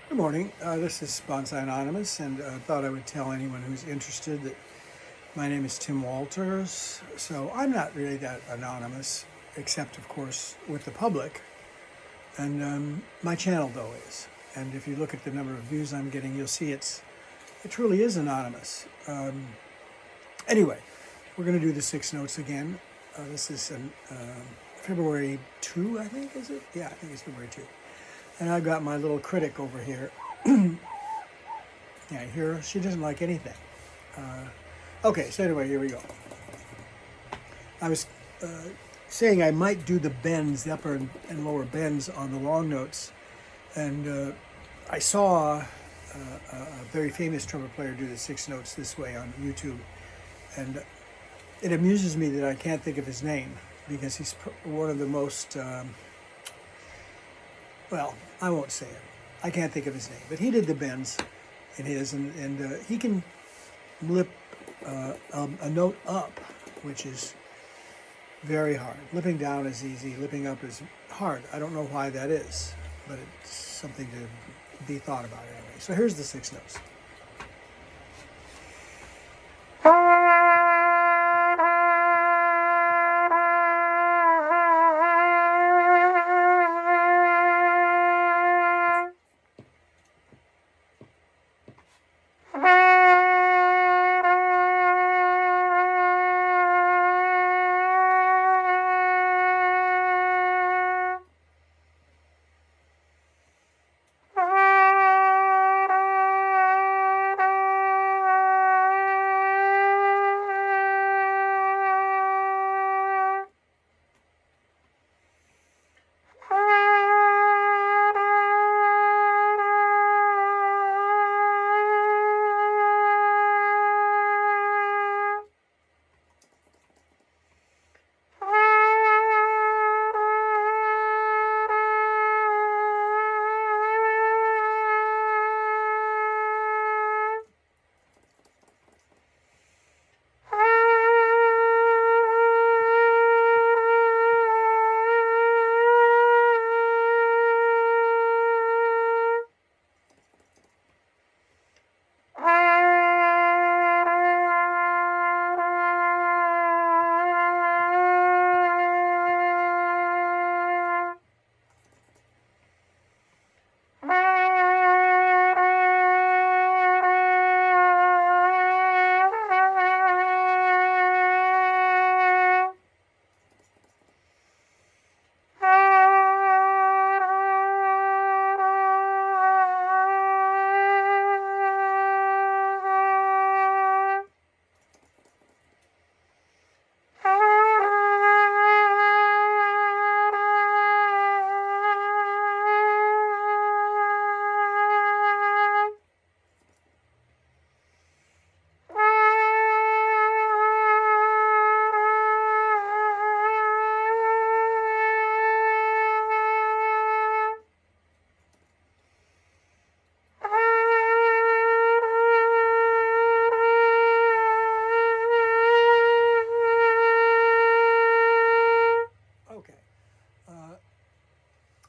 Good morning. This is Bonsai Anonymous, and thought I would tell anyone who's interested that my name is Tim Walters. So I'm not really that anonymous, except, of course, with the public. And my channel, though, is. And if you look at the number of views I'm getting, you'll see it truly is anonymous. Anyway, we're going to do the 6 notes again. This is February 2, I think, is it? Yeah, I think it's February 2. And I've got my little critic over here. Yeah, here, she doesn't like anything. Okay, so anyway, here we go. I was saying I might do the bends, the upper and lower bends on the long notes. And I saw a very famous trumpet player do the 6 notes this way on YouTube. And it amuses me that I can't think of his name because he's one of the most... well, I won't say it. I can't think of his name, but he did the bends in his, and he can lip a note up, which is very hard. Lipping down is easy, lipping up is hard. I don't know why that is, but it's something to be thought about anyway. So here's the 6 notes.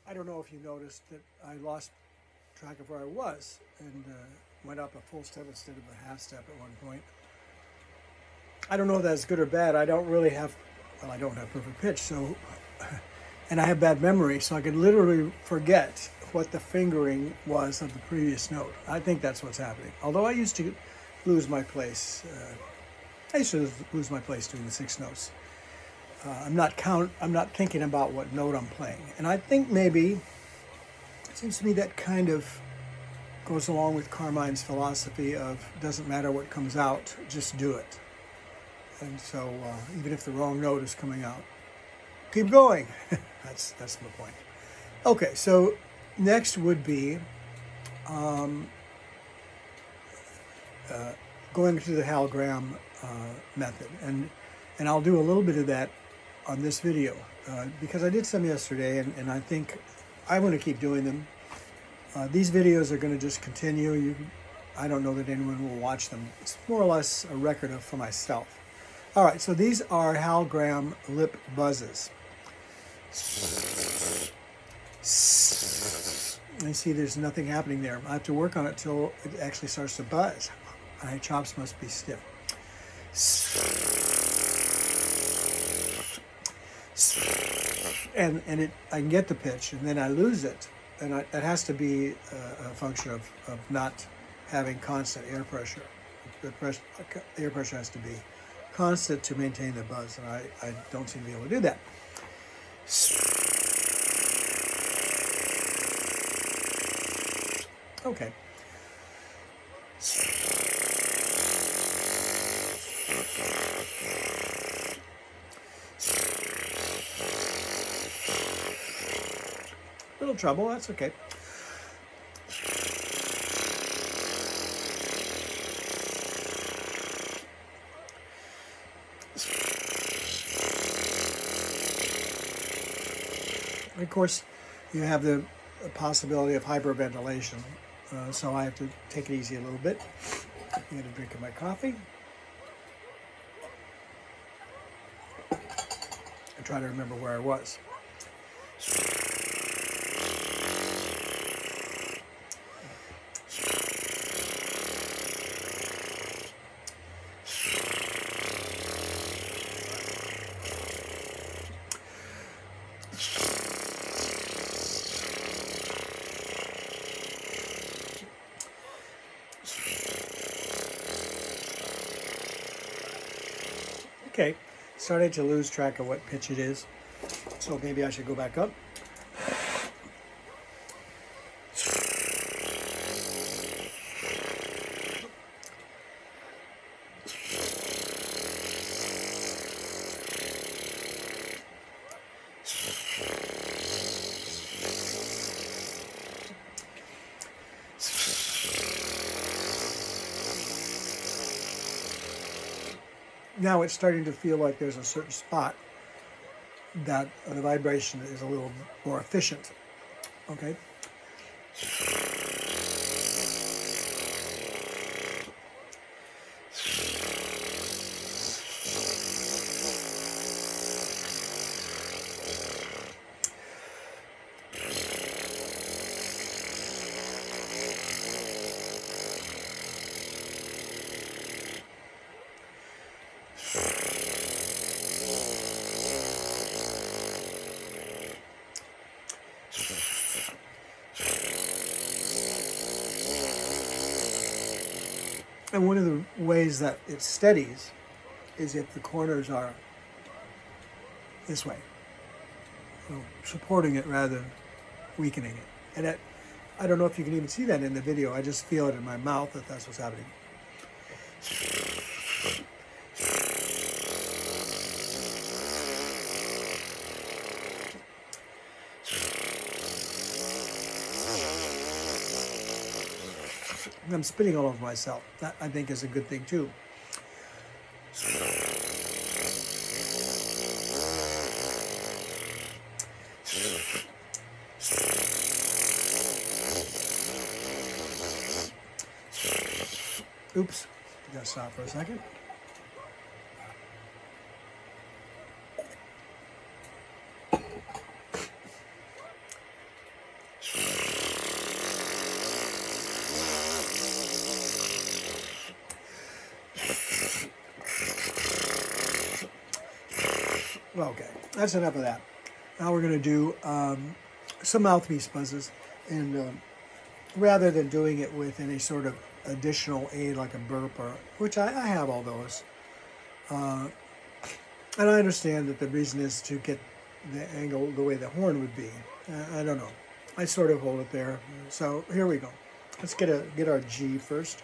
I don't know if you noticed that I lost track of where I was and went up a full step instead of a half step at one point. I don't know if that's good or bad. I don't really have, well, I don't have perfect pitch, so, and I have bad memory, so I could literally forget what the fingering was of the previous note. I think that's what's happening. Although I used to lose my place. I used to lose my place doing the 6 notes. I'm not thinking about what note I'm playing. And I think maybe, it seems to me that kind of goes along with Carmine's philosophy of doesn't matter what comes out, just do it. And so even if the wrong note is coming out, keep going. That's my point. Okay, so next would be going through the Hal Graham method. And I'll do a little bit of that on this video because I did some yesterday, and I think I'm going to keep doing them. These videos are going to just continue. I don't know that anyone will watch them. It's more or less a record for myself. All right, so these are Hal Graham lip buzzes. I see there's nothing happening there. I have to work on it till it actually starts to buzz. My chops must be stiff. And I can get the pitch, and then I lose it. And it has to be a function of not having constant air pressure. The air pressure has to be constant to maintain the buzz, and I don't seem to be able to do that. Okay. Little trouble, that's okay. And of course, you have the possibility of hyperventilation, so I have to take it easy a little bit. Get a drink of my coffee. I try to remember where I was. Okay, starting to lose track of what pitch it is, so maybe I should go back up. Now it's starting to feel like there's a certain spot that the vibration is a little more efficient. Okay. And one of the ways that it steadies is if the corners are this way, so supporting it rather than weakening it. And that, I don't know if you can even see that in the video. I just feel it in my mouth that that's what's happening. I'm spitting all over myself. That, I think, is a good thing too. Oops, I gotta stop for a second. Okay, that's enough of that. Now we're going to do some mouthpiece buzzes, and rather than doing it with any sort of additional aid like a burp, which I have all those, and I understand that the reason is to get the angle the way the horn would be. I don't know. I sort of hold it there. So here we go. Let's get our G first.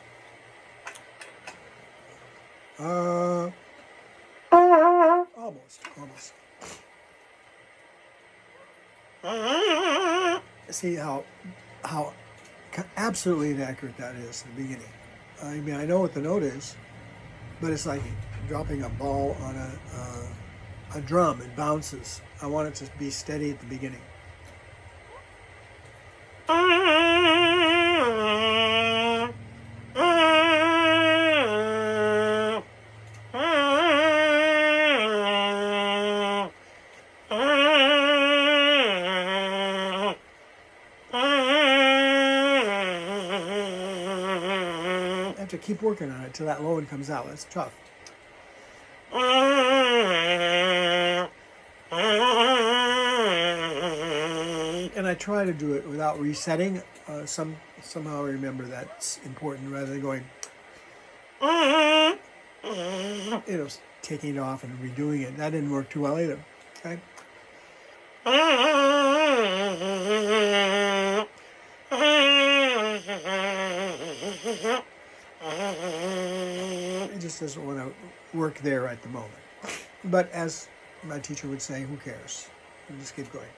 Almost. See how absolutely inaccurate that is in the beginning. I mean, I know what the note is, but it's like dropping a ball on a drum. It bounces. I want it to be steady at the beginning. to keep working on it till that low one comes out. That's tough. And I try to do it without resetting. Somehow I remember that's important rather than going, taking it off and redoing it. That didn't work too well either. Okay. It just doesn't want to work there at the moment. But as my teacher would say, who cares? You just keep going.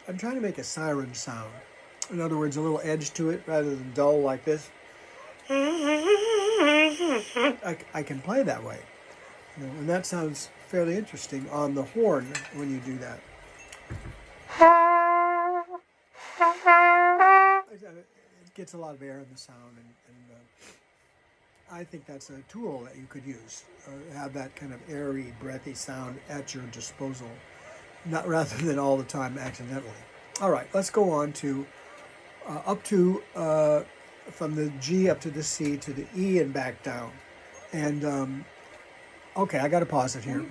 I'm trying to make a siren sound. In other words, a little edge to it rather than dull like this. I can play that way. And that sounds fairly interesting on the horn when you do that. It gets a lot of air in the sound, and I think that's a tool that you could use. Have that kind of airy, breathy sound at your disposal, not rather than all the time accidentally. All right, let's go on to from the G up to the C to the E and back down. And okay, I got to pause it here.